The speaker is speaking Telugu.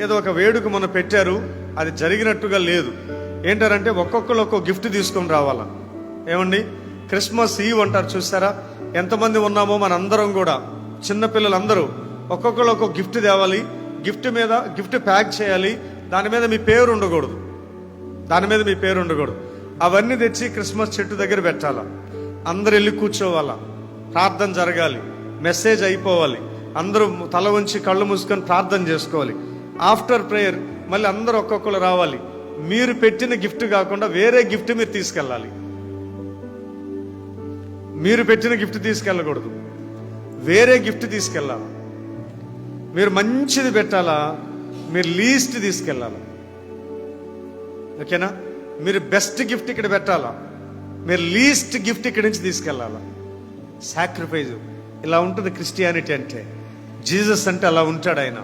ఏదో ఒక వేడుక మనం పెట్టారు, అది జరిగినట్టుగా లేదు. ఏంటారంటే ఒక్కొక్కరు ఒక్కొక్క గిఫ్ట్ తీసుకొని రావాలా. ఏమండి, క్రిస్మస్ ఈవ్ అంటారు చూసారా? ఎంతమంది ఉన్నామో మనందరం కూడా, చిన్నపిల్లలందరూ ఒక్కొక్కరు ఒక్కొక్క గిఫ్ట్ తేవాలి. గిఫ్ట్ మీద గిఫ్ట్ ప్యాక్ చేయాలి. దాని మీద మీ పేరు ఉండకూడదు, అవన్నీ తెచ్చి క్రిస్మస్ చెట్టు దగ్గర పెట్టాలా. అందరు వెళ్ళి కూర్చోవాలా, ప్రార్థన జరగాలి, మెసేజ్ అయిపోవాలి, అందరూ తల వంచి కళ్ళు మూసుకొని ప్రార్థన చేసుకోవాలి. ఆఫ్టర్ ప్రేయర్ మళ్ళీ అందరూ ఒక్కొక్కరు రావాలి. మీరు పెట్టిన గిఫ్ట్ కాకుండా వేరే గిఫ్ట్ మీరు తీసుకెళ్ళాలి. మీరు పెట్టిన గిఫ్ట్ తీసుకెళ్ళకూడదు, వేరే గిఫ్ట్ తీసుకెళ్ళాలి. మీరు మంచిది పెట్టాలా, మీరు లీస్ట్ తీసుకెళ్ళాలి. ఓకేనా? మీరు బెస్ట్ గిఫ్ట్ ఇక్కడ పెట్టాలా, మీరు లీస్ట్ గిఫ్ట్ ఇక్కడి నుంచి తీసుకెళ్ళాలా. సాక్రిఫైజ్ ఇలా ఉంటుంది క్రిస్టియానిటీ అంటే. జీసస్ అంటే అలా ఉంటాడు ఆయన.